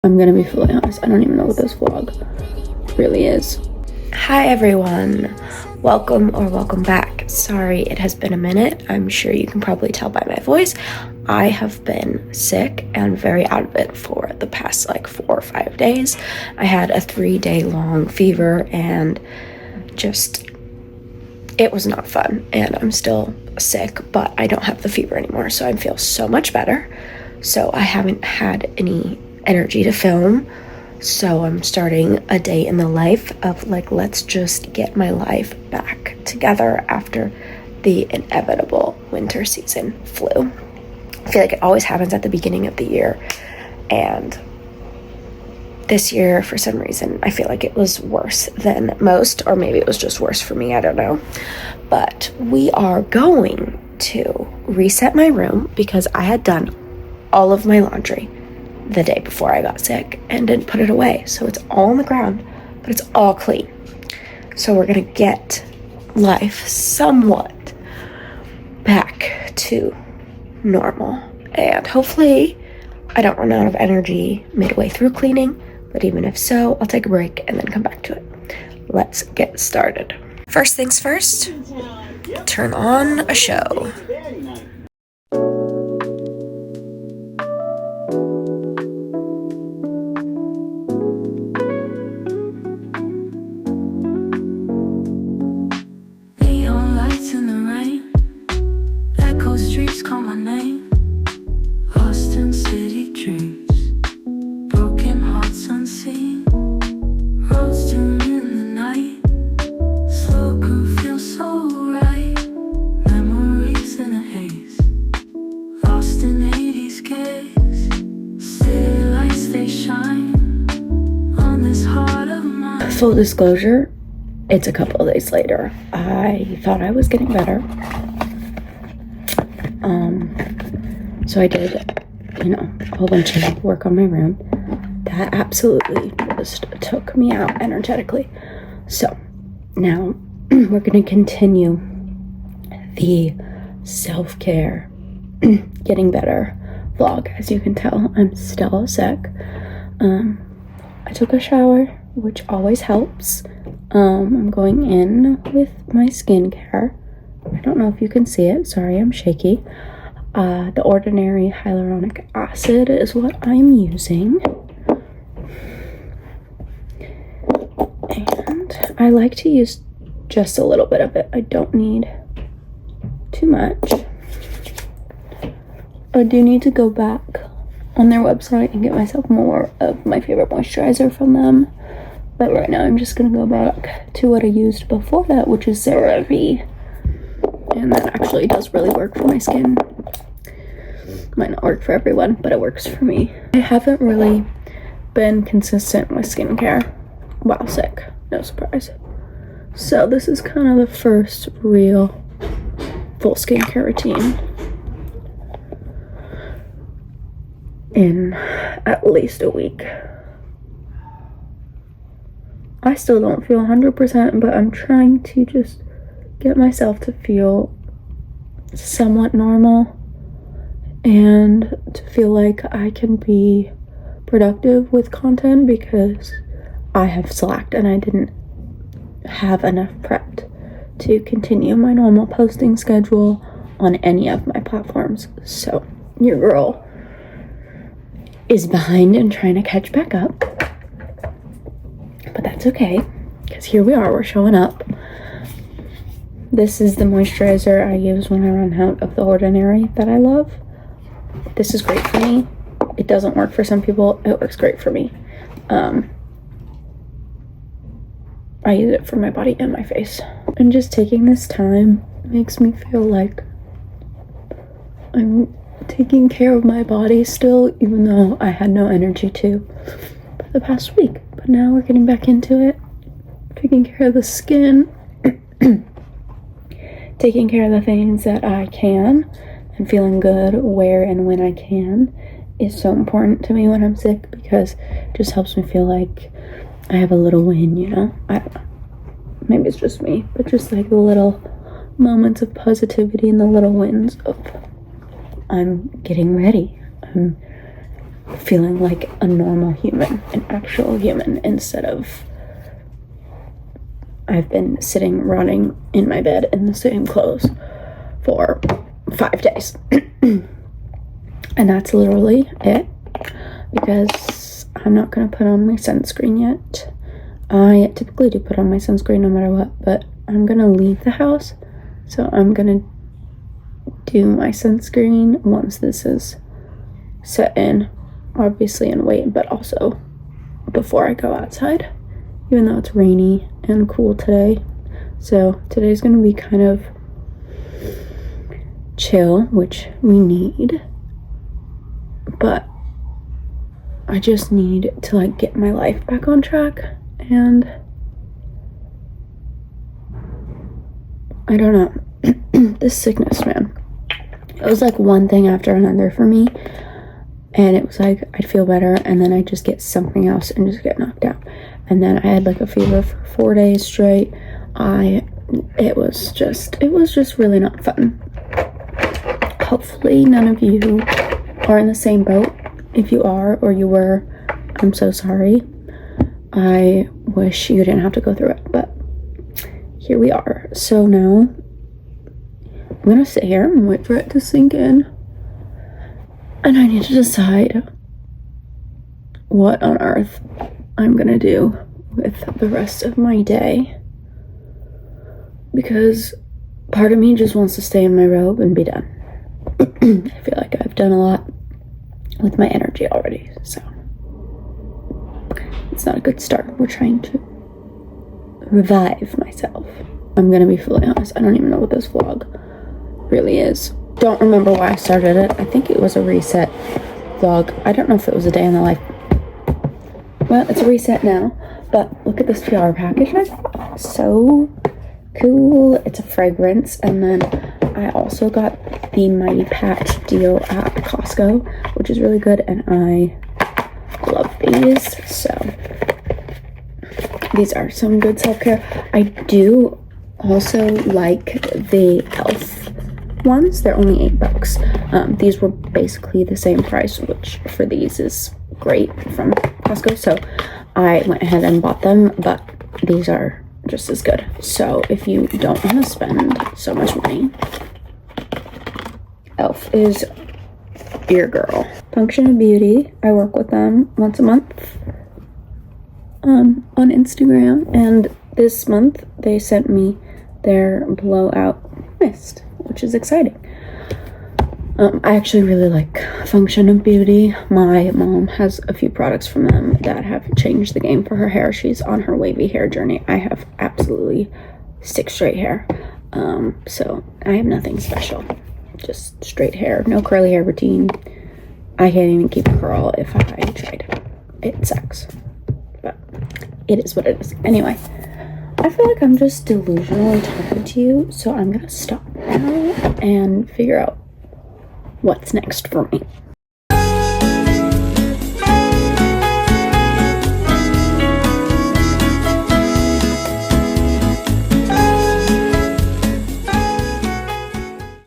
I'm gonna be fully honest, I don't even know what this vlog really is. Hi everyone, welcome back. Sorry it has been a minute. I'm sure you can probably tell by my voice. I have been sick and very out of it for the past like 4 or 5 days. I had a 3-day long fever and it was not fun, and I'm still sick, but I don't have the fever anymore, so I feel so much better. So I haven't had any energy to film, so I'm starting a day in the life of like, let's just get my life back together after the inevitable winter season flu. I feel like it always happens at the beginning of the year, and this year for some reason I feel like it was worse than most, or maybe it was just worse for me, I don't know. But we are going to reset my room because I had done all of my laundry the day before I got sick and didn't put it away. So it's all on the ground, but it's all clean. So we're gonna get life somewhat back to normal. And hopefully I don't run out of energy midway through cleaning, but even if so, I'll take a break and then come back to it. Let's get started. First things first, turn on a show. Full disclosure, it's a couple of days later. I thought I was getting better. So I did, a whole bunch of work on my room. That absolutely just took me out energetically. So now we're going to continue the self-care, getting better vlog. As you can tell, I'm still sick. I took a shower, which always helps. I'm going in with my skincare. I don't know if you can see it. Sorry, I'm shaky. The Ordinary hyaluronic acid is what I'm using. And I like to use just a little bit of it. I don't need too much. I do need to go back on their website and get myself more of my favorite moisturizer from them. But right now I'm just going to go back to what I used before that, which is CeraVe. And that actually does really work for my skin. Might not work for everyone, but it works for me. I haven't really been consistent with skincare while sick. No surprise. So this is kind of the first real full skincare routine in at least a week. I still don't feel 100%, but I'm trying to just get myself to feel somewhat normal and to feel like I can be productive with content, because I have slacked and I didn't have enough prep to continue my normal posting schedule on any of my platforms. So your girl is behind and trying to catch back up. But that's okay, because here we are, we're showing up. This is the moisturizer I use when I run out of the Ordinary that I love. This is great for me. It doesn't work for some people. It works great for me. I use it for my body and my face. And just taking this time makes me feel like I'm taking care of my body still, even though I had no energy to for the past week. But now we're getting back into it, taking care of the skin, taking care of the things that I can, and feeling good where and when I can is so important to me when I'm sick, because it just helps me feel like I have a little win, I don't know. Maybe it's just me, but just like the little moments of positivity and the little wins of I'm getting ready. I'm feeling like a normal human, an actual human, instead of I've been sitting rotting in my bed in the same clothes for 5 days. And that's literally it, because I'm not going to put on my sunscreen yet. I typically do put on my sunscreen no matter what, but I'm going to leave the house, so I'm going to do my sunscreen once this is set in, obviously, and wait, but also before I go outside, even though it's rainy and cool today. So today's going to be kind of chill, which we need, but I just need to like get my life back on track. And I don't know, this sickness, man, it was like one thing after another for me, and it was like I'd feel better and then I'd just get something else and just get knocked out. And then I had like a fever for 4 days straight. It was just really not fun. Hopefully none of you are in the same boat. If you are, or you were, I'm so sorry. I wish you didn't have to go through it, but here we are. So now I'm gonna sit here and wait for it to sink in, and I need to decide what on earth I'm gonna do with the rest of my day, because part of me just wants to stay in my robe and be done. I feel like I've done a lot with my energy already, so it's not a good start. We're trying to revive myself. I'm gonna be fully honest, I don't even know what this vlog really is. Don't remember why I started it. I think it was a reset vlog. I don't know if it was a day in the life. Well, it's a reset now, but look at this PR package. So cool. It's a fragrance, and then I also got the Mighty Patch deal at Costco, which is really good, and I love these. So these are some good self-care. I do also like the e.l.f. ones. They're only $8. These were basically the same price, which for these is great, from Costco, so I went ahead and bought them, but these are just as good. So if you don't want to spend so much money, e.l.f. is your girl. Function of Beauty, I work with them once a month on Instagram, and this month they sent me their blowout mist, which is exciting. I actually really like Function of Beauty. My mom has a few products from them that have changed the game for her hair. She's on her wavy hair journey. I have absolutely stick straight hair, so I have nothing special, just straight hair, no curly hair routine. I can't even keep a curl if I tried. It sucks, but it is what it is. Anyway, I feel like I'm just delusionally talking to you, so I'm gonna stop now and figure out what's next for me.